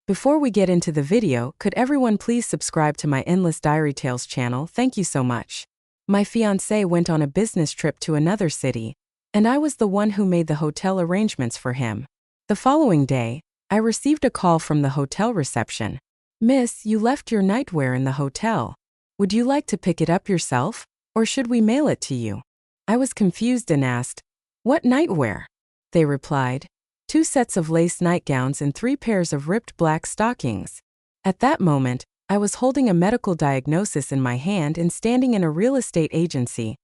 Before we get into the video, could everyone please subscribe to my Endless Diary Tales channel? Thank you so much. My fiancé went on a business trip to another city, and I was the one who made the hotel arrangements for him. The following day, I received a call from the hotel reception. "Miss, you left your nightwear in the hotel. Would you like to pick it up yourself, or should we mail it to you?" I was confused and asked, "What nightwear?" They replied, 2 sets of lace nightgowns and 3 pairs of ripped black stockings. At that moment, I was holding a medical diagnosis in my hand and standing in a real estate agency,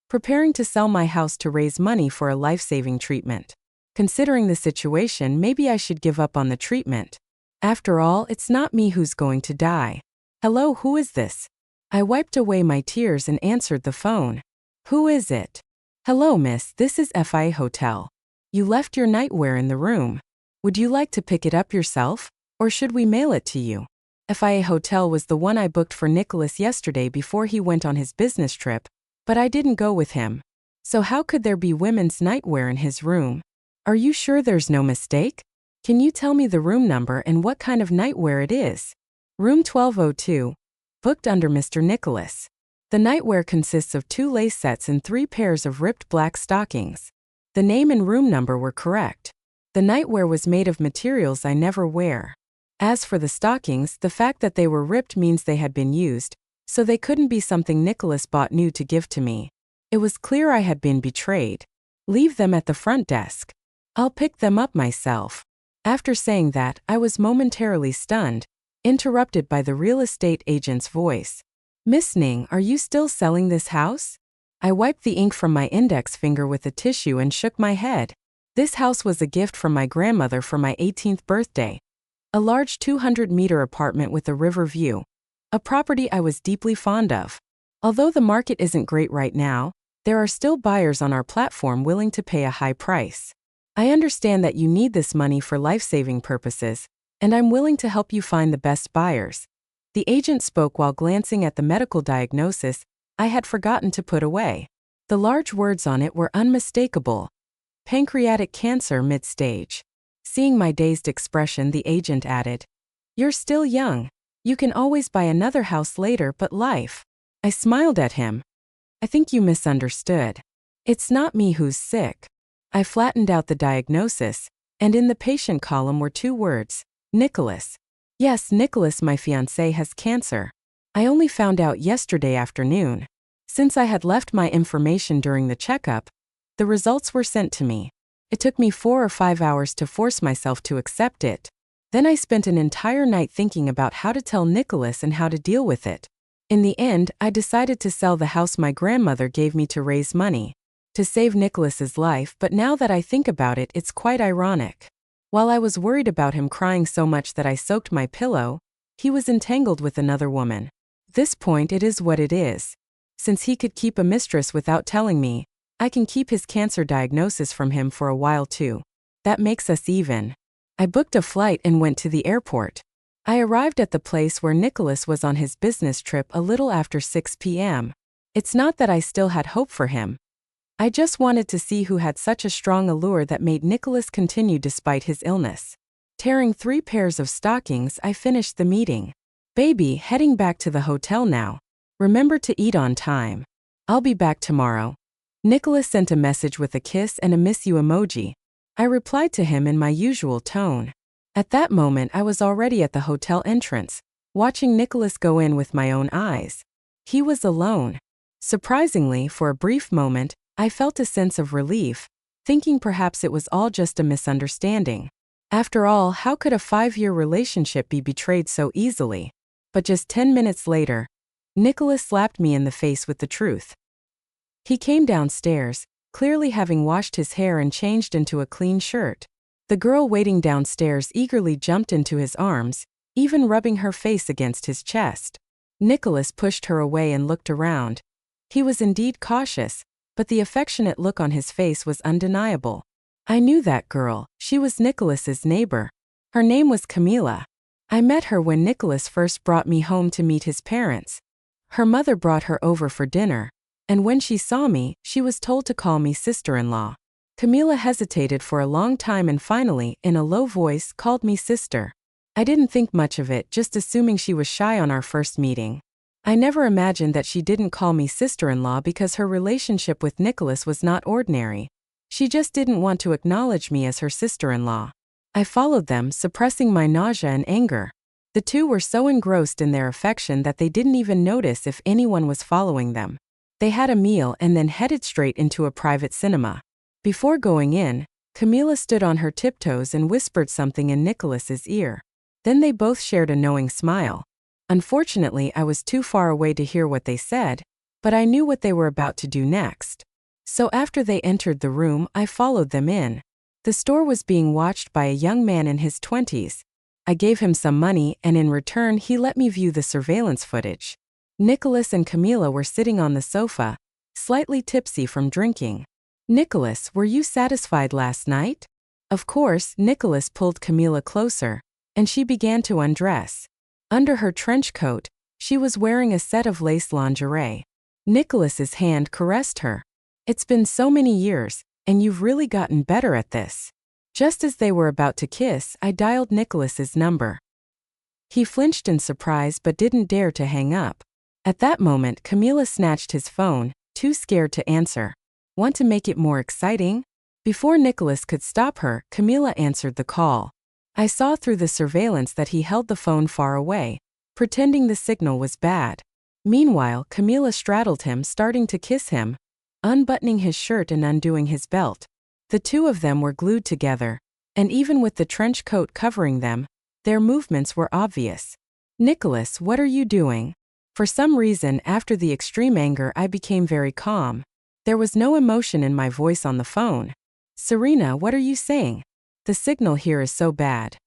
preparing to sell my house to raise money for a life-saving treatment. Considering the situation, maybe I should give up on the treatment. After all, it's not me who's going to die. "Hello, who is this?" I wiped away my tears and answered the phone. "Who is it?" "Hello, miss, this is FIA Hotel. You left your nightwear in the room. Would you like to pick it up yourself, or should we mail it to you?" FIA Hotel was the one I booked for Nicholas yesterday before he went on his business trip, but I didn't go with him. So how could there be women's nightwear in his room? "Are you sure there's no mistake? Can you tell me the room number and what kind of nightwear it is?" "Room 1202. Booked under Mr. Nicholas. The nightwear consists of 2 lace sets and 3 pairs of ripped black stockings." The name and room number were correct. The nightwear was made of materials I never wear. As for the stockings, the fact that they were ripped means they had been used, so they couldn't be something Nicholas bought new to give to me. It was clear I had been betrayed. "Leave them at the front desk. I'll pick them up myself." After saying that, I was momentarily stunned, interrupted by the real estate agent's voice. "Miss Ning, are you still selling this house?" I wiped the ink from my index finger with a tissue and shook my head. This house was a gift from my grandmother for my 18th birthday. A large 200-meter apartment with a river view. A property I was deeply fond of. Although the market isn't great right now, there are still buyers on our platform willing to pay a high price. I understand that you need this money for life-saving purposes, and I'm willing to help you find the best buyers. The agent spoke while glancing at the medical diagnosis I had forgotten to put away. The large words on it were unmistakable. Pancreatic cancer mid-stage. Seeing my dazed expression, the agent added, "You're still young. You can always buy another house later, but life." I smiled at him. "I think you misunderstood. It's not me who's sick." I flattened out the diagnosis, and in the patient column were 2 words, "Nicholas." "Yes, Nicholas, my fiancé, has cancer. I only found out yesterday afternoon. Since I had left my information during the checkup, the results were sent to me. It took me 4 or 5 hours to force myself to accept it. Then I spent an entire night thinking about how to tell Nicholas and how to deal with it. In the end, I decided to sell the house my grandmother gave me to raise money, to save Nicholas's life, but now that I think about it, it's quite ironic. While I was worried about him crying so much that I soaked my pillow, he was entangled with another woman. At this point, it is what it is. Since he could keep a mistress without telling me, I can keep his cancer diagnosis from him for a while too. That makes us even. I booked a flight and went to the airport. I arrived at the place where Nicholas was on his business trip a little after 6 p.m. It's not that I still had hope for him. I just wanted to see who had such a strong allure that made Nicholas continue despite his illness. Tearing 3 pairs of stockings, I finished the meeting. "Baby, heading back to the hotel now. Remember to eat on time. I'll be back tomorrow." Nicholas sent a message with a kiss and a miss you emoji. I replied to him in my usual tone. At that moment, I was already at the hotel entrance, watching Nicholas go in with my own eyes. He was alone. Surprisingly, for a brief moment, I felt a sense of relief, thinking perhaps it was all just a misunderstanding. After all, how could a 5-year relationship be betrayed so easily? But just 10 minutes later, Nicholas slapped me in the face with the truth. He came downstairs, clearly having washed his hair and changed into a clean shirt. The girl waiting downstairs eagerly jumped into his arms, even rubbing her face against his chest. Nicholas pushed her away and looked around. He was indeed cautious, but the affectionate look on his face was undeniable. I knew that girl. She was Nicholas's neighbor. Her name was Camila. I met her when Nicholas first brought me home to meet his parents. Her mother brought her over for dinner, and when she saw me, she was told to call me sister-in-law. Camila hesitated for a long time and finally, in a low voice, called me sister. I didn't think much of it, just assuming she was shy on our first meeting. I never imagined that she didn't call me sister-in-law because her relationship with Nicholas was not ordinary. She just didn't want to acknowledge me as her sister-in-law. I followed them, suppressing my nausea and anger. The two were so engrossed in their affection that they didn't even notice if anyone was following them. They had a meal and then headed straight into a private cinema. Before going in, Camila stood on her tiptoes and whispered something in Nicholas's ear. Then they both shared a knowing smile. Unfortunately, I was too far away to hear what they said, but I knew what they were about to do next. So after they entered the room, I followed them in. The store was being watched by a young man in his 20s. I gave him some money, and in return he let me view the surveillance footage. Nicholas and Camila were sitting on the sofa, slightly tipsy from drinking. "Nicholas, were you satisfied last night?" Of course, Nicholas pulled Camila closer, and she began to undress. Under her trench coat, she was wearing a set of lace lingerie. Nicholas's hand caressed her. "It's been so many years, and you've really gotten better at this." Just as they were about to kiss, I dialed Nicholas's number. He flinched in surprise but didn't dare to hang up. At that moment, Camila snatched his phone, too scared to answer. "Want to make it more exciting?" Before Nicholas could stop her, Camila answered the call. I saw through the surveillance that he held the phone far away, pretending the signal was bad. Meanwhile, Camila straddled him, starting to kiss him, unbuttoning his shirt and undoing his belt. The two of them were glued together, and even with the trench coat covering them, their movements were obvious. "Nicholas, what are you doing?" For some reason, after the extreme anger, I became very calm. There was no emotion in my voice on the phone. "Serena, what are you saying? The signal here is so bad."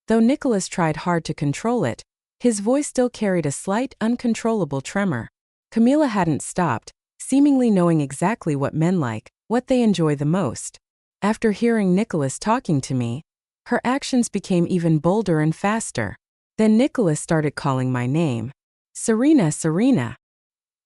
Though Nicholas tried hard to control it, his voice still carried a slight, uncontrollable tremor. Camila hadn't stopped, seemingly knowing exactly what men like, what they enjoy the most. After hearing Nicholas talking to me, her actions became even bolder and faster. Then Nicholas started calling my name. "Serena, Serena."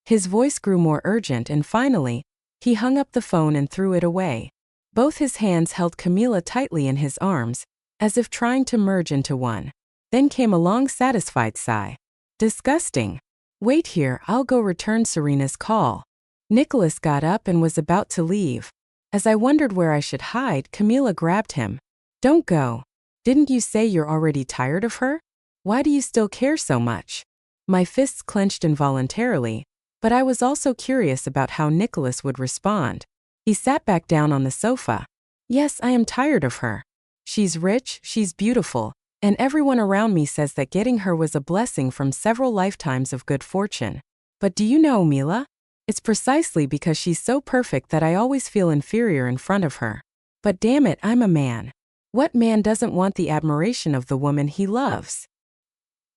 His voice grew more urgent and finally, he hung up the phone and threw it away. Both his hands held Camila tightly in his arms, as if trying to merge into one. Then came a long, satisfied sigh. "Disgusting. Wait here, I'll go return Serena's call." Nicholas got up and was about to leave. As I wondered where I should hide, Camila grabbed him. "Don't go. Didn't you say you're already tired of her? Why do you still care so much?" My fists clenched involuntarily, but I was also curious about how Nicholas would respond. He sat back down on the sofa. "Yes, I am tired of her. She's rich, she's beautiful, and everyone around me says that getting her was a blessing from several lifetimes of good fortune. But do you know, Mila? It's precisely because she's so perfect that I always feel inferior in front of her. But damn it, I'm a man. What man doesn't want the admiration of the woman he loves?"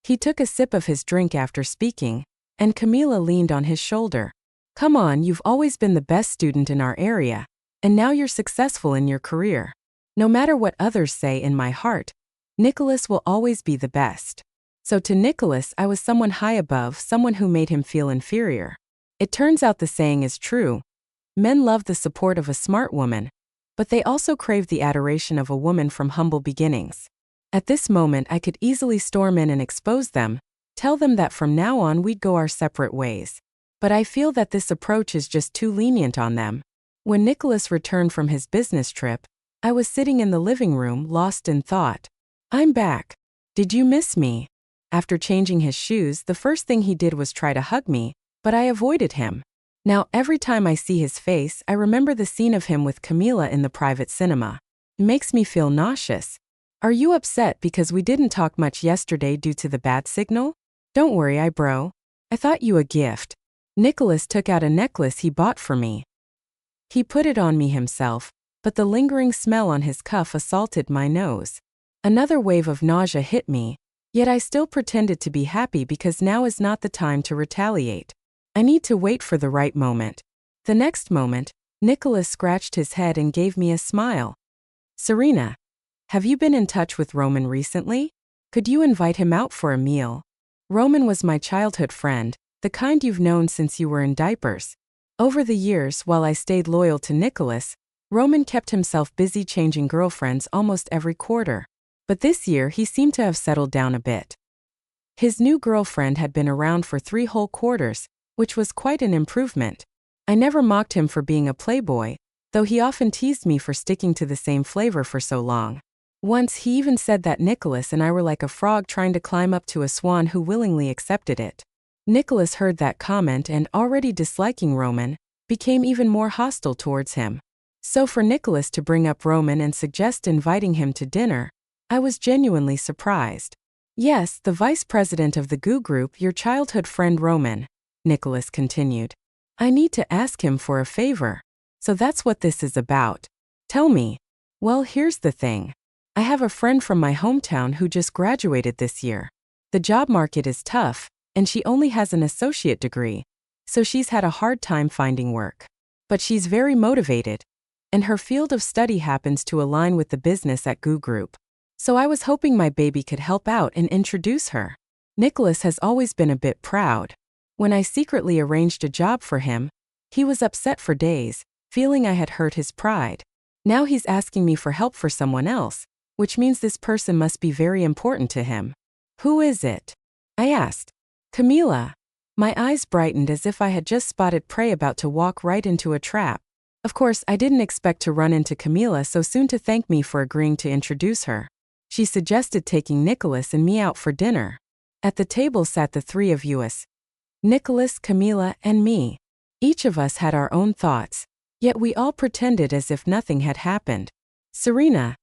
He took a sip of his drink after speaking, and Camila leaned on his shoulder. "Come on, you've always been the best student in our area, and now you're successful in your career. No matter what others say, in my heart, Nicholas will always be the best." So to Nicholas, I was someone high above, someone who made him feel inferior. It turns out the saying is true. Men love the support of a smart woman, but they also crave the adoration of a woman from humble beginnings. At this moment, I could easily storm in and expose them, tell them that from now on we'd go our separate ways. But I feel that this approach is just too lenient on them. When Nicholas returned from his business trip, I was sitting in the living room, lost in thought. "I'm back. Did you miss me?" After changing his shoes, the first thing he did was try to hug me, but I avoided him. Now, every time I see his face, I remember the scene of him with Camila in the private cinema. It makes me feel nauseous. "Are you upset because we didn't talk much yesterday due to the bad signal?" "Don't worry, bro. I thought you a gift." Nicholas took out a necklace he bought for me. He put it on me himself, but the lingering smell on his cuff assaulted my nose. Another wave of nausea hit me, yet I still pretended to be happy because now is not the time to retaliate. I need to wait for the right moment. The next moment, Nicholas scratched his head and gave me a smile. "Serena, have you been in touch with Roman recently? Could you invite him out for a meal?" Roman was my childhood friend, the kind you've known since you were in diapers. Over the years, while I stayed loyal to Nicholas, Roman kept himself busy changing girlfriends almost every quarter. But this year he seemed to have settled down a bit. His new girlfriend had been around for 3 whole quarters, which was quite an improvement. I never mocked him for being a playboy, though he often teased me for sticking to the same flavor for so long. Once he even said that Nicholas and I were like a frog trying to climb up to a swan who willingly accepted it. Nicholas heard that comment and, already disliking Roman, became even more hostile towards him. So for Nicholas to bring up Roman and suggest inviting him to dinner, I was genuinely surprised. Yes, the vice president of the GU group, your childhood friend Roman, Nicholas continued. I need to ask him for a favor. So that's what this is about. Tell me. Well, here's the thing. I have a friend from my hometown who just graduated this year. The job market is tough, and she only has an associate degree, so she's had a hard time finding work. But she's very motivated, and her field of study happens to align with the business at GU Group. So I was hoping my baby could help out and introduce her. Nicholas has always been a bit proud. When I secretly arranged a job for him, he was upset for days, feeling I had hurt his pride. Now he's asking me for help for someone else, which means this person must be very important to him. Who is it? I asked. Camila. My eyes brightened as if I had just spotted prey about to walk right into a trap. Of course, I didn't expect to run into Camila so soon to thank me for agreeing to introduce her. She suggested taking Nicholas and me out for dinner. At the table sat the 3 of us. Nicholas, Camila, and me. Each of us had our own thoughts, yet we all pretended as if nothing had happened. Serena.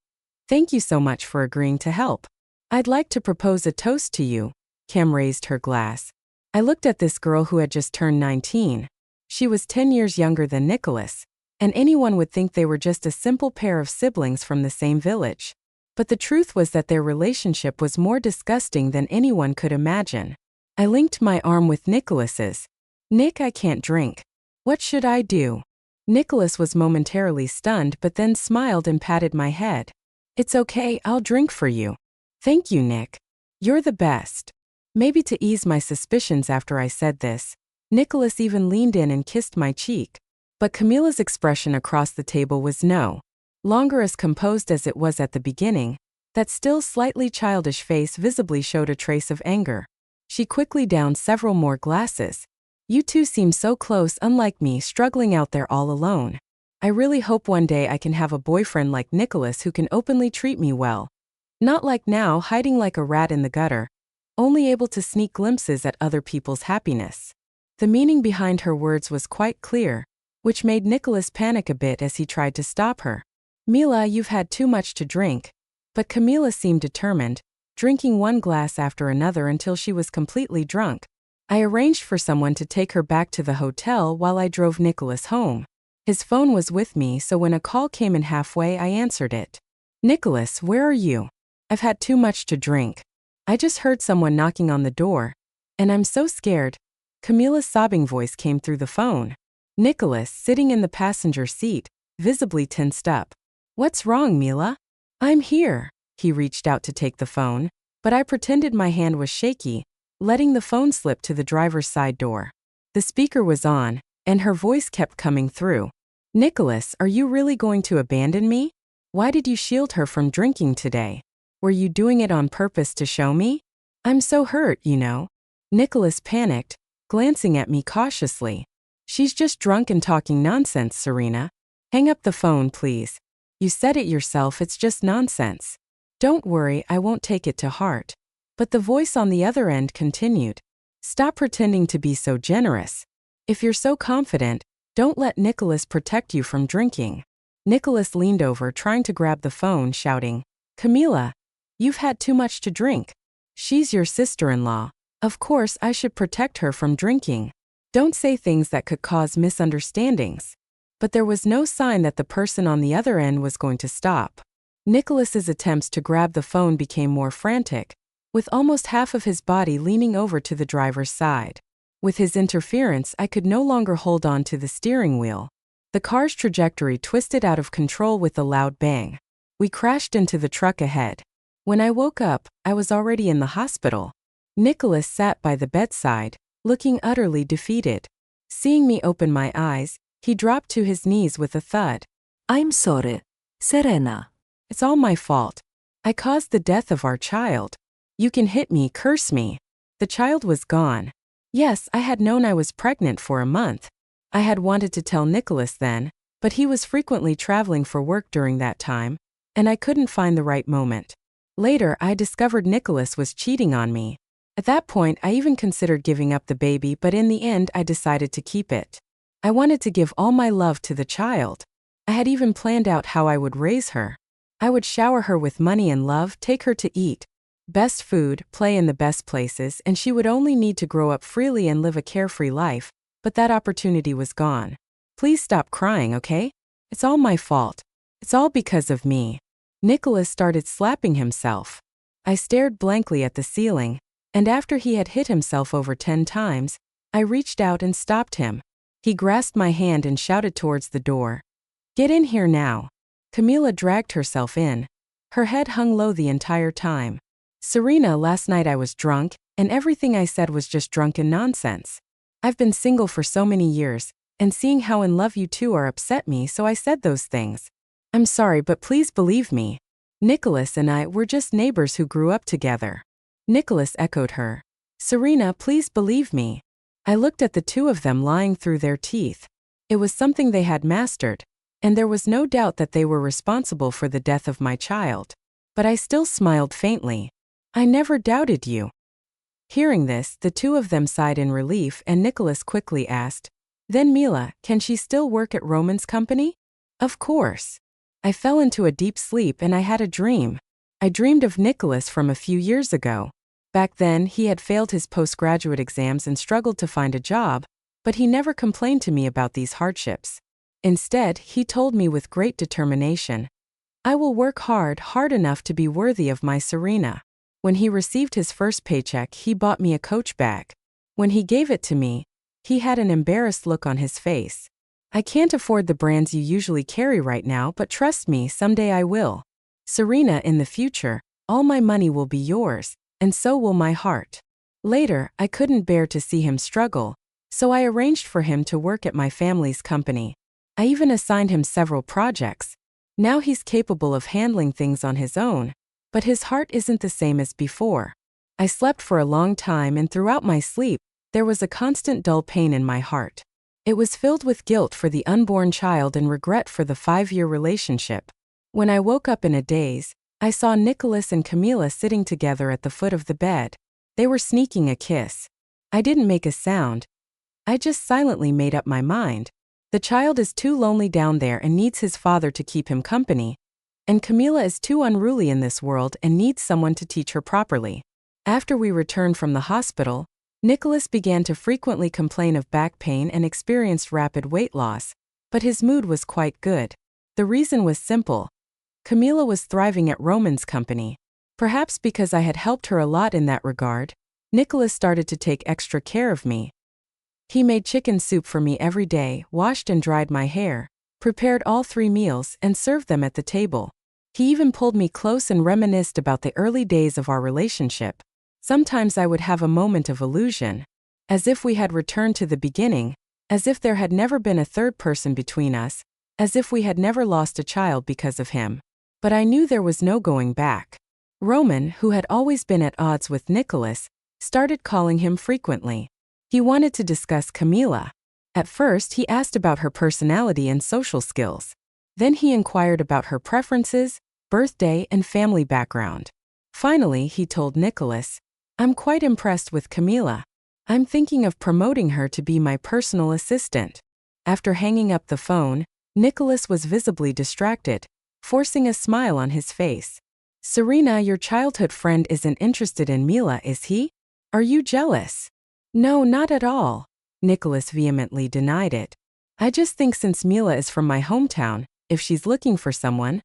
Thank you so much for agreeing to help. I'd like to propose a toast to you. Cam raised her glass. I looked at this girl who had just turned 19. She was 10 years younger than Nicholas, and anyone would think they were just a simple pair of siblings from the same village. But the truth was that their relationship was more disgusting than anyone could imagine. I linked my arm with Nicholas's. Nick, I can't drink. What should I do? Nicholas was momentarily stunned but then smiled and patted my head. It's okay, I'll drink for you. Thank you, Nick. You're the best. Maybe to ease my suspicions after I said this, Nicholas even leaned in and kissed my cheek. But Camila's expression across the table was no longer as composed as it was at the beginning. That still slightly childish face visibly showed a trace of anger. She quickly downed several more glasses. You two seem so close, unlike me struggling out there all alone. I really hope one day I can have a boyfriend like Nicholas who can openly treat me well. Not like now, hiding like a rat in the gutter, only able to sneak glimpses at other people's happiness. The meaning behind her words was quite clear, which made Nicholas panic a bit as he tried to stop her. Mila, you've had too much to drink. But Camila seemed determined, drinking one glass after another until she was completely drunk. I arranged for someone to take her back to the hotel while I drove Nicholas home. His phone was with me, so when a call came in halfway, I answered it. Nicholas, where are you? I've had too much to drink. I just heard someone knocking on the door, and I'm so scared. Camila's sobbing voice came through the phone. Nicholas, sitting in the passenger seat, visibly tensed up. What's wrong, Mila? I'm here. He reached out to take the phone, but I pretended my hand was shaky, letting the phone slip to the driver's side door. The speaker was on, and her voice kept coming through. Nicholas, are you really going to abandon me? Why did you shield her from drinking today? Were you doing it on purpose to show me? I'm so hurt, you know. Nicholas panicked, glancing at me cautiously. She's just drunk and talking nonsense, Serena. Hang up the phone, please. You said it yourself, it's just nonsense. Don't worry, I won't take it to heart. But the voice on the other end continued. Stop pretending to be so generous. If you're so confident, don't let Nicholas protect you from drinking. Nicholas leaned over, trying to grab the phone, shouting, Camila, you've had too much to drink. She's your sister-in-law. Of course, I should protect her from drinking. Don't say things that could cause misunderstandings. But there was no sign that the person on the other end was going to stop. Nicholas's attempts to grab the phone became more frantic, with almost half of his body leaning over to the driver's side. With his interference, I could no longer hold on to the steering wheel. The car's trajectory twisted out of control with a loud bang. We crashed into the truck ahead. When I woke up, I was already in the hospital. Nicholas sat by the bedside, looking utterly defeated. Seeing me open my eyes, he dropped to his knees with a thud. I'm sorry, Serena. It's all my fault. I caused the death of our child. You can hit me, curse me. The child was gone. Yes, I had known I was pregnant for a month. I had wanted to tell Nicholas then, but he was frequently traveling for work during that time, and I couldn't find the right moment. Later, I discovered Nicholas was cheating on me. At that point, I even considered giving up the baby, but in the end, I decided to keep it. I wanted to give all my love to the child. I had even planned out how I would raise her. I would shower her with money and love, take her to eat best food, play in the best places, and she would only need to grow up freely and live a carefree life, but that opportunity was gone. Please stop crying, okay? It's all my fault. It's all because of me. Nicholas started slapping himself. I stared blankly at the ceiling, and after he had hit himself over 10 times, I reached out and stopped him. He grasped my hand and shouted towards the door. Get in here now. Camila dragged herself in. Her head hung low the entire time. Serena, last night I was drunk, and everything I said was just drunken nonsense. I've been single for so many years, and seeing how in love you two are upset me, so I said those things. I'm sorry, but please believe me. Nicholas and I were just neighbors who grew up together. Nicholas echoed her. Serena, please believe me. I looked at the two of them lying through their teeth. It was something they had mastered, and there was no doubt that they were responsible for the death of my child. But I still smiled faintly. I never doubted you. Hearing this, the two of them sighed in relief, and Nicholas quickly asked, Then Mila, can she still work at Roman's company? Of course. I fell into a deep sleep and I had a dream. I dreamed of Nicholas from a few years ago. Back then, he had failed his postgraduate exams and struggled to find a job, but he never complained to me about these hardships. Instead, he told me with great determination, I will work hard enough to be worthy of my Serena. When he received his first paycheck, he bought me a Coach bag. When he gave it to me, he had an embarrassed look on his face. I can't afford the brands you usually carry right now, but trust me, someday I will. Serena, in the future, all my money will be yours, and so will my heart. Later, I couldn't bear to see him struggle, so I arranged for him to work at my family's company. I even assigned him several projects. Now he's capable of handling things on his own, but his heart isn't the same as before. I slept for a long time, and throughout my sleep, there was a constant dull pain in my heart. It was filled with guilt for the unborn child and regret for the 5-year relationship. When I woke up in a daze, I saw Nicholas and Camila sitting together at the foot of the bed. They were sneaking a kiss. I didn't make a sound. I just silently made up my mind. The child is too lonely down there and needs his father to keep him company. And Camila is too unruly in this world and needs someone to teach her properly. After we returned from the hospital, Nicholas began to frequently complain of back pain and experienced rapid weight loss, but his mood was quite good. The reason was simple. Camila was thriving at Roman's company. Perhaps because I had helped her a lot in that regard, Nicholas started to take extra care of me. He made chicken soup for me every day, washed and dried my hair, prepared all 3 meals, and served them at the table. He even pulled me close and reminisced about the early days of our relationship. Sometimes I would have a moment of illusion, as if we had returned to the beginning, as if there had never been a third person between us, as if we had never lost a child because of him. But I knew there was no going back. Roman, who had always been at odds with Nicholas, started calling him frequently. He wanted to discuss Camila. At first, he asked about her personality and social skills. Then he inquired about her preferences, birthday, and family background. Finally, he told Nicholas, I'm quite impressed with Camila. I'm thinking of promoting her to be my personal assistant. After hanging up the phone, Nicholas was visibly distracted, forcing a smile on his face. Serena, your childhood friend isn't interested in Mila, is he? Are you jealous? No, not at all. Nicholas vehemently denied it. I just think since Mila is from my hometown, if she's looking for someone,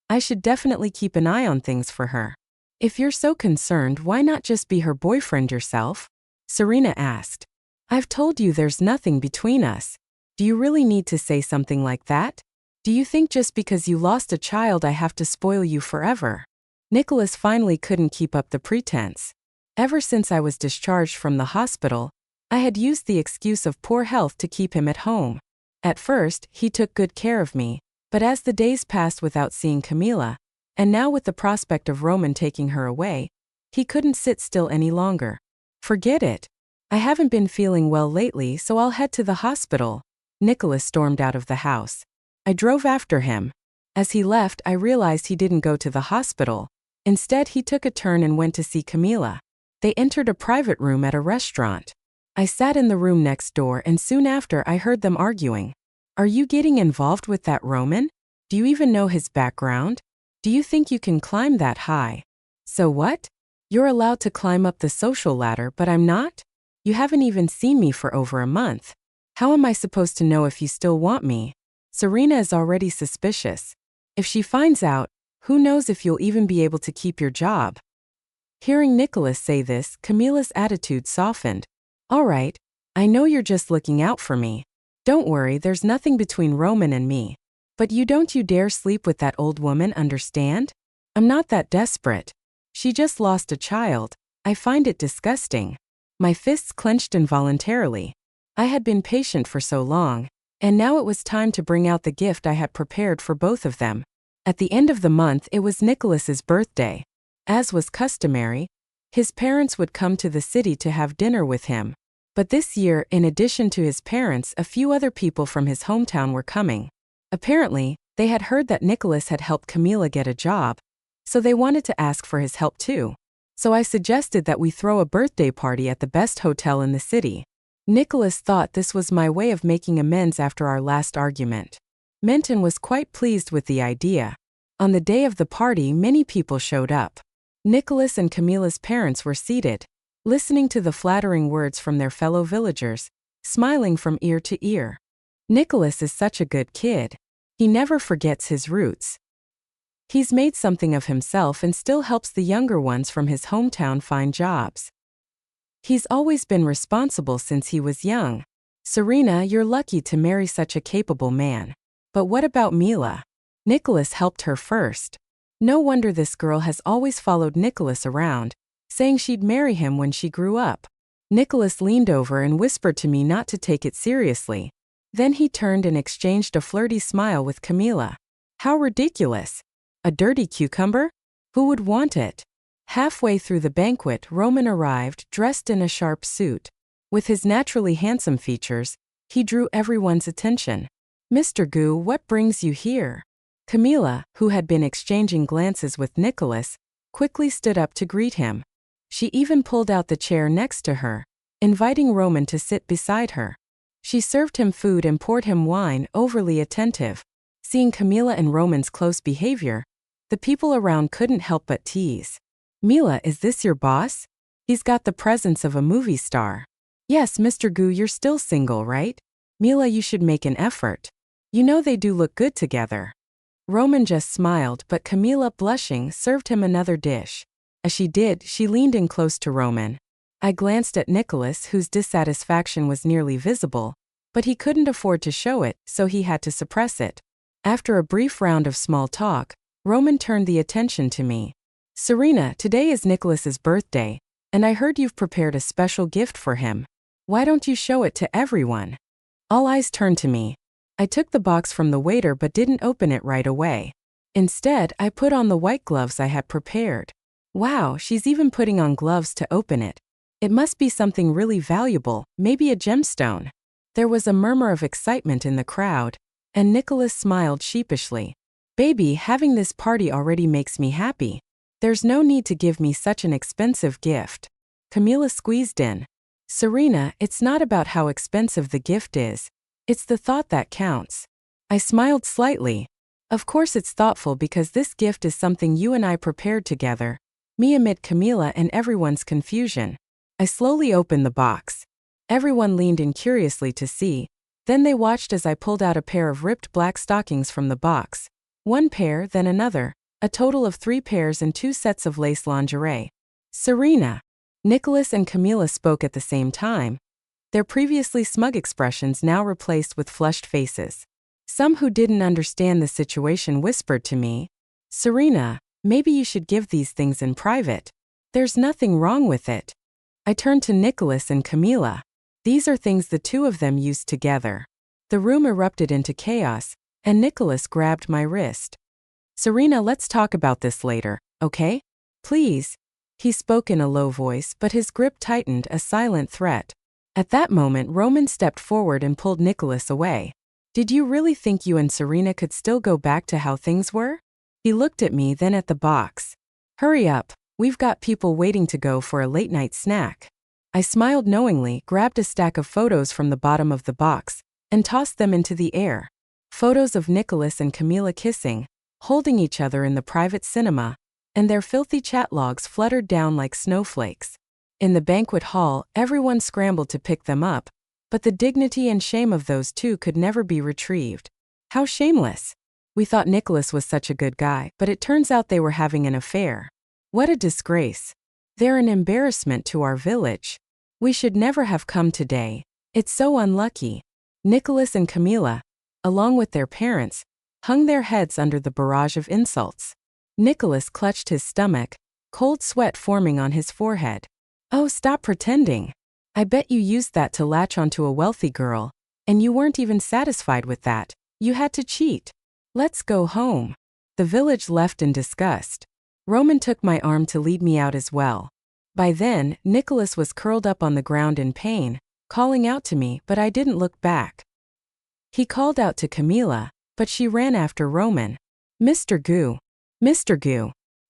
I should definitely keep an eye on things for her. If you're so concerned, why not just be her boyfriend yourself? Serena asked. I've told you there's nothing between us. Do you really need to say something like that? Do you think just because you lost a child I have to spoil you forever? Nicholas finally couldn't keep up the pretense. Ever since I was discharged from the hospital, I had used the excuse of poor health to keep him at home. At first, he took good care of me, but as the days passed without seeing Camila, And now with the prospect of Roman taking her away, he couldn't sit still any longer. Forget it. I haven't been feeling well lately, so I'll head to the hospital. Nicholas stormed out of the house. I drove after him. As he left, I realized he didn't go to the hospital. Instead, he took a turn and went to see Camila. They entered a private room at a restaurant. I sat in the room next door, and soon after I heard them arguing. Are you getting involved with that Roman? Do you even know his background? Do you think you can climb that high? So what? You're allowed to climb up the social ladder, but I'm not? You haven't even seen me for over a month. How am I supposed to know if you still want me? Serena is already suspicious. If she finds out, who knows if you'll even be able to keep your job? Hearing Nicholas say this, Camila's attitude softened. All right, I know you're just looking out for me. Don't worry, there's nothing between Roman and me. But don't you dare sleep with that old woman, understand? I'm not that desperate. She just lost a child. I find it disgusting. My fists clenched involuntarily. I had been patient for so long, and now it was time to bring out the gift I had prepared for both of them. At the end of the month, it was Nicholas's birthday. As was customary, his parents would come to the city to have dinner with him. But this year, in addition to his parents, a few other people from his hometown were coming. Apparently, they had heard that Nicholas had helped Camila get a job, so they wanted to ask for his help too. So I suggested that we throw a birthday party at the best hotel in the city. Nicholas thought this was my way of making amends after our last argument. Menton was quite pleased with the idea. On the day of the party, many people showed up. Nicholas and Camila's parents were seated, listening to the flattering words from their fellow villagers, smiling from ear to ear. Nicholas is such a good kid. He never forgets his roots. He's made something of himself and still helps the younger ones from his hometown find jobs. He's always been responsible since he was young. Serena, you're lucky to marry such a capable man. But what about Mila? Nicholas helped her first. No wonder this girl has always followed Nicholas around, saying she'd marry him when she grew up. Nicholas leaned over and whispered to me not to take it seriously. Then he turned and exchanged a flirty smile with Camila. How ridiculous! A dirty cucumber? Who would want it? Halfway through the banquet, Roman arrived, dressed in a sharp suit. With his naturally handsome features, he drew everyone's attention. Mr. Gu, what brings you here? Camila, who had been exchanging glances with Nicholas, quickly stood up to greet him. She even pulled out the chair next to her, inviting Roman to sit beside her. She served him food and poured him wine, overly attentive. Seeing Camila and Roman's close behavior, the people around couldn't help but tease. Mila, is this your boss? He's got the presence of a movie star. Yes, Mr. Gu, you're still single, right? Mila, you should make an effort. You know they do look good together. Roman just smiled, but Camila, blushing, served him another dish. As she did, she leaned in close to Roman. I glanced at Nicholas, whose dissatisfaction was nearly visible, but he couldn't afford to show it, so he had to suppress it. After a brief round of small talk, Roman turned the attention to me. Serena, today is Nicholas's birthday, and I heard you've prepared a special gift for him. Why don't you show it to everyone? All eyes turned to me. I took the box from the waiter but didn't open it right away. Instead, I put on the white gloves I had prepared. Wow, she's even putting on gloves to open it. It must be something really valuable, maybe a gemstone. There was a murmur of excitement in the crowd, and Nicholas smiled sheepishly. Baby, having this party already makes me happy. There's no need to give me such an expensive gift. Camila squeezed in. Serena, it's not about how expensive the gift is. It's the thought that counts. I smiled slightly. Of course it's thoughtful because this gift is something you and I prepared together. Me amid Camila and everyone's confusion. I slowly opened the box. Everyone leaned in curiously to see. Then they watched as I pulled out a pair of ripped black stockings from the box. One pair, then another. A total of 3 pairs and 2 sets of lace lingerie. Serena. Nicholas and Camila spoke at the same time. Their previously smug expressions now replaced with flushed faces. Some who didn't understand the situation whispered to me, Serena, maybe you should give these things in private. There's nothing wrong with it. I turned to Nicholas and Camila. These are things the two of them used together. The room erupted into chaos, and Nicholas grabbed my wrist. Serena, let's talk about this later, okay? Please. He spoke in a low voice, but his grip tightened, a silent threat. At that moment, Roman stepped forward and pulled Nicholas away. Did you really think you and Serena could still go back to how things were? He looked at me, then at the box. Hurry up, we've got people waiting to go for a late-night snack. I smiled knowingly, grabbed a stack of photos from the bottom of the box, and tossed them into the air. Photos of Nicholas and Camila kissing, holding each other in the private cinema, and their filthy chat logs fluttered down like snowflakes. In the banquet hall, everyone scrambled to pick them up, but the dignity and shame of those two could never be retrieved. How shameless! We thought Nicholas was such a good guy, but it turns out they were having an affair. What a disgrace. They're an embarrassment to our village. We should never have come today. It's so unlucky. Nicholas and Camila, along with their parents, hung their heads under the barrage of insults. Nicholas clutched his stomach, cold sweat forming on his forehead. Oh, stop pretending. I bet you used that to latch onto a wealthy girl, and you weren't even satisfied with that. You had to cheat. Let's go home. The village left in disgust. Roman took my arm to lead me out as well. By then, Nicholas was curled up on the ground in pain, calling out to me, but I didn't look back. He called out to Camila, but she ran after Roman. Mr. Gu,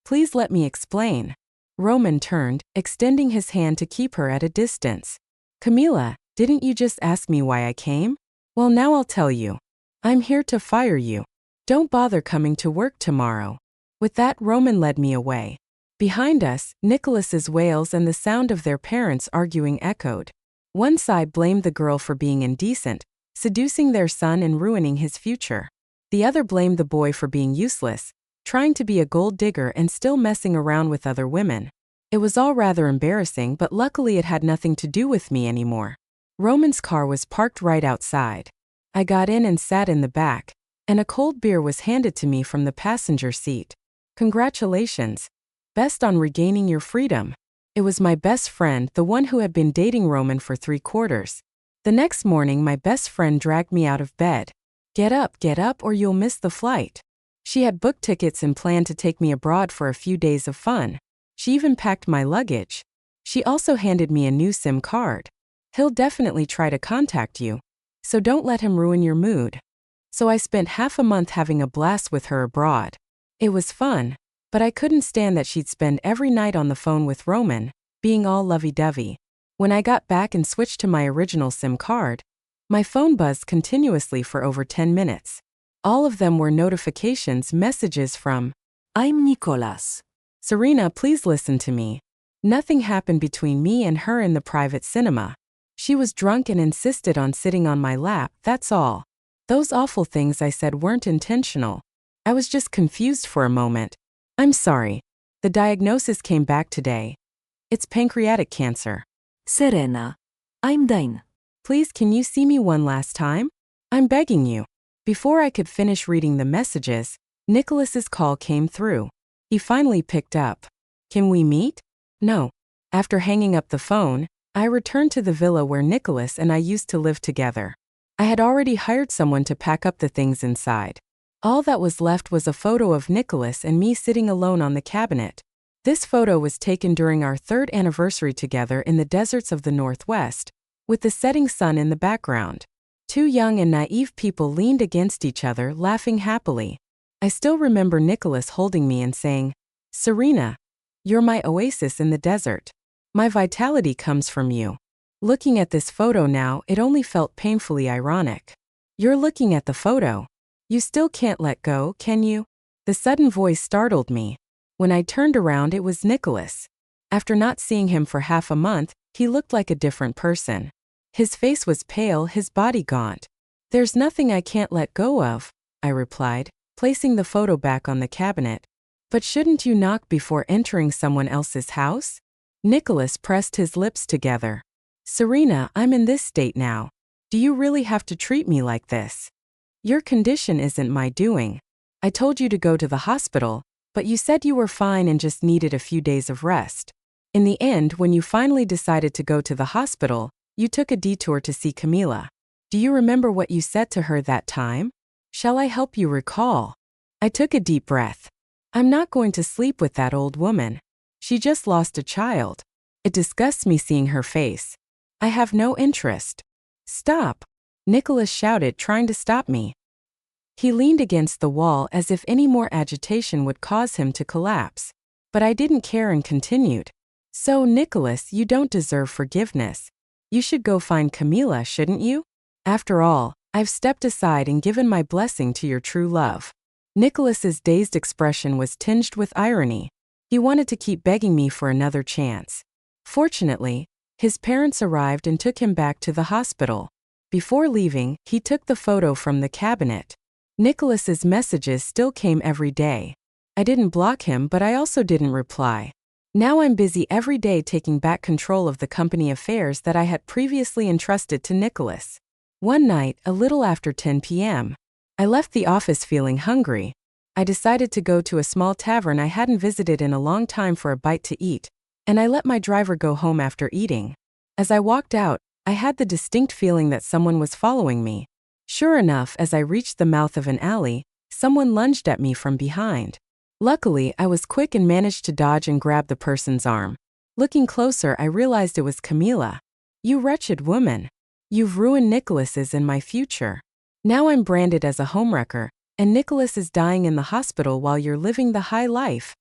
please let me explain. Roman turned, extending his hand to keep her at a distance. Camila, didn't you just ask me why I came? Well, now I'll tell you. I'm here to fire you. Don't bother coming to work tomorrow. With that, Roman led me away. Behind us, Nicholas's wails and the sound of their parents arguing echoed. One side blamed the girl for being indecent, seducing their son and ruining his future. The other blamed the boy for being useless, trying to be a gold digger and still messing around with other women. It was all rather embarrassing, but luckily it had nothing to do with me anymore. Roman's car was parked right outside. I got in and sat in the back, and a cold beer was handed to me from the passenger seat. Congratulations. Best on regaining your freedom. It was my best friend, the one who had been dating Roman for 3 quarters. The next morning, my best friend dragged me out of bed. Get up, or you'll miss the flight. She had booked tickets and planned to take me abroad for a few days of fun. She even packed my luggage. She also handed me a new SIM card. He'll definitely try to contact you, so don't let him ruin your mood. So I spent half a month having a blast with her abroad. It was fun, but I couldn't stand that she'd spend every night on the phone with Roman, being all lovey-dovey. When I got back and switched to my original SIM card, my phone buzzed continuously for over 10 minutes. All of them were notifications, messages from, I'm Nicholas. Serena, please listen to me. Nothing happened between me and her in the private cinema. She was drunk and insisted on sitting on my lap, that's all. Those awful things I said weren't intentional. I was just confused for a moment. I'm sorry. The diagnosis came back today. It's pancreatic cancer. Serena, I'm Dane. Please, can you see me one last time? I'm begging you. Before I could finish reading the messages, Nicholas's call came through. He finally picked up. Can we meet? No. After hanging up the phone, I returned to the villa where Nicholas and I used to live together. I had already hired someone to pack up the things inside. All that was left was a photo of Nicholas and me sitting alone on the cabinet. This photo was taken during our 3rd anniversary together in the deserts of the Northwest, with the setting sun in the background. 2 young and naive people leaned against each other, laughing happily. I still remember Nicholas holding me and saying, Serena, you're my oasis in the desert. My vitality comes from you. Looking at this photo now, it only felt painfully ironic. You're looking at the photo. You still can't let go, can you? The sudden voice startled me. When I turned around, it was Nicholas. After not seeing him for half a month, he looked like a different person. His face was pale, his body gaunt. There's nothing I can't let go of, I replied, placing the photo back on the cabinet. But shouldn't you knock before entering someone else's house? Nicholas pressed his lips together. Serena, I'm in this state now. Do you really have to treat me like this? Your condition isn't my doing. I told you to go to the hospital, but you said you were fine and just needed a few days of rest. In the end, when you finally decided to go to the hospital, you took a detour to see Camila. Do you remember what you said to her that time? Shall I help you recall? I took a deep breath. I'm not going to sleep with that old woman. She just lost a child. It disgusts me seeing her face. I have no interest. Stop! Nicholas shouted, trying to stop me. He leaned against the wall as if any more agitation would cause him to collapse. But I didn't care and continued. So, Nicholas, you don't deserve forgiveness. You should go find Camila, shouldn't you? After all, I've stepped aside and given my blessing to your true love. Nicholas's dazed expression was tinged with irony. He wanted to keep begging me for another chance. Fortunately, his parents arrived and took him back to the hospital. Before leaving, he took the photo from the cabinet. Nicholas's messages still came every day. I didn't block him, but I also didn't reply. Now I'm busy every day taking back control of the company affairs that I had previously entrusted to Nicholas. One night, a little after 10 p.m., I left the office feeling hungry. I decided to go to a small tavern I hadn't visited in a long time for a bite to eat, and I let my driver go home after eating. As I walked out, I had the distinct feeling that someone was following me. Sure enough, as I reached the mouth of an alley, someone lunged at me from behind. Luckily, I was quick and managed to dodge and grab the person's arm. Looking closer, I realized it was Camila. You wretched woman. You've ruined Nicholas's and my future. Now I'm branded as a homewrecker, and Nicholas is dying in the hospital while you're living the high life.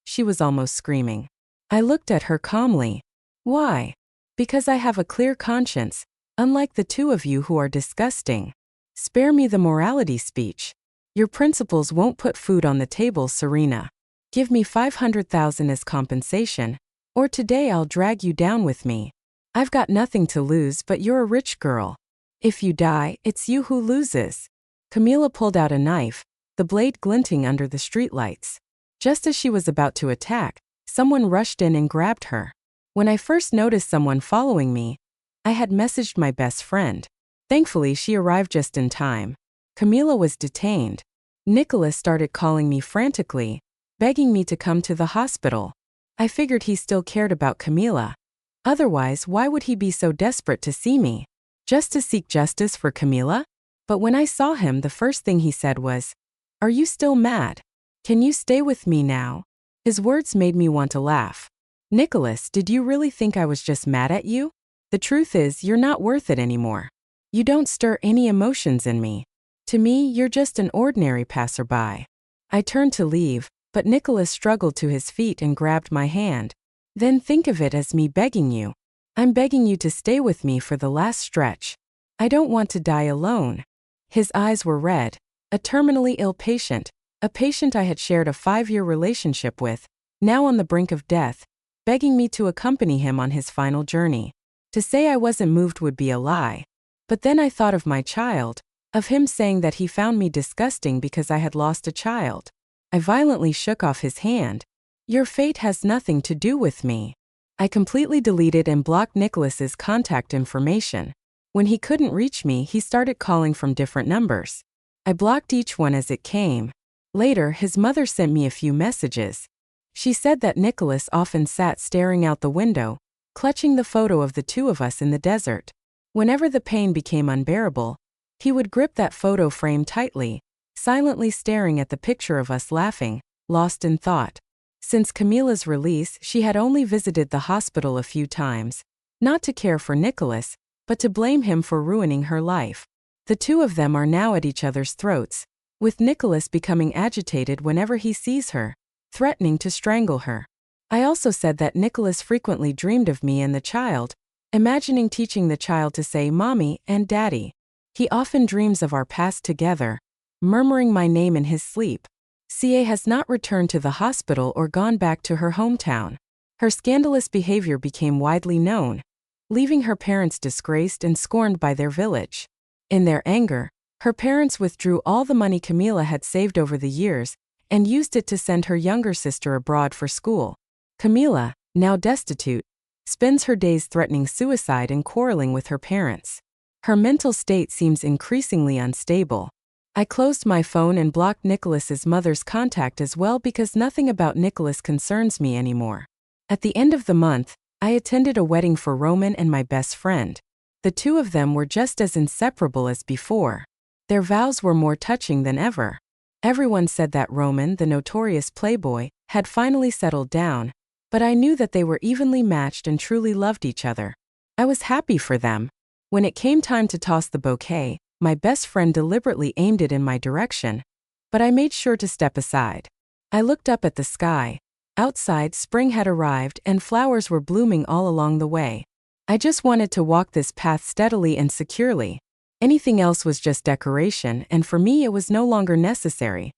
She was almost screaming. I looked at her calmly. Why? Because I have a clear conscience, unlike the two of you who are disgusting. Spare me the morality speech. Your principles won't put food on the table, Serena. Give me $500,000 as compensation, or today I'll drag you down with me. I've got nothing to lose, but you're a rich girl. If you die, it's you who loses. Camila pulled out a knife, the blade glinting under the streetlights. Just as she was about to attack, someone rushed in and grabbed her. When I first noticed someone following me, I had messaged my best friend. Thankfully, she arrived just in time. Camila was detained. Nicholas started calling me frantically, begging me to come to the hospital. I figured he still cared about Camila. Otherwise, why would he be so desperate to see me? Just to seek justice for Camila? But when I saw him, the first thing he said was, "Are you still mad? Can you stay with me now?" His words made me want to laugh. Nicholas, did you really think I was just mad at you? The truth is, you're not worth it anymore. You don't stir any emotions in me. To me, you're just an ordinary passerby. I turned to leave, but Nicholas struggled to his feet and grabbed my hand. Then think of it as me begging you. I'm begging you to stay with me for the last stretch. I don't want to die alone. His eyes were red. A terminally ill patient, a patient I had shared a 5-year relationship with, now on the brink of death, begging me to accompany him on his final journey. To say I wasn't moved would be a lie. But then I thought of my child, of him saying that he found me disgusting because I had lost a child. I violently shook off his hand. Your fate has nothing to do with me. I completely deleted and blocked Nicholas's contact information. When he couldn't reach me, he started calling from different numbers. I blocked each one as it came. Later, his mother sent me a few messages. She said that Nicholas often sat staring out the window, clutching the photo of the two of us in the desert. Whenever the pain became unbearable, he would grip that photo frame tightly, silently staring at the picture of us laughing, lost in thought. Since Camila's release, she had only visited the hospital a few times, not to care for Nicholas, but to blame him for ruining her life. The two of them are now at each other's throats, with Nicholas becoming agitated whenever he sees her, threatening to strangle her. I also said that Nicholas frequently dreamed of me and the child, imagining teaching the child to say mommy and daddy. He often dreams of our past together, murmuring my name in his sleep. CA has not returned to the hospital or gone back to her hometown. Her scandalous behavior became widely known, leaving her parents disgraced and scorned by their village. In their anger, her parents withdrew all the money Camila had saved over the years and used it to send her younger sister abroad for school. Camila, now destitute, spends her days threatening suicide and quarreling with her parents. Her mental state seems increasingly unstable. I closed my phone and blocked Nicholas's mother's contact as well because nothing about Nicholas concerns me anymore. At the end of the month, I attended a wedding for Roman and my best friend. The two of them were just as inseparable as before. Their vows were more touching than ever. Everyone said that Roman, the notorious playboy, had finally settled down, but I knew that they were evenly matched and truly loved each other. I was happy for them. When it came time to toss the bouquet, my best friend deliberately aimed it in my direction, but I made sure to step aside. I looked up at the sky. Outside, spring had arrived and flowers were blooming all along the way. I just wanted to walk this path steadily and securely. Anything else was just decoration, and for me it was no longer necessary.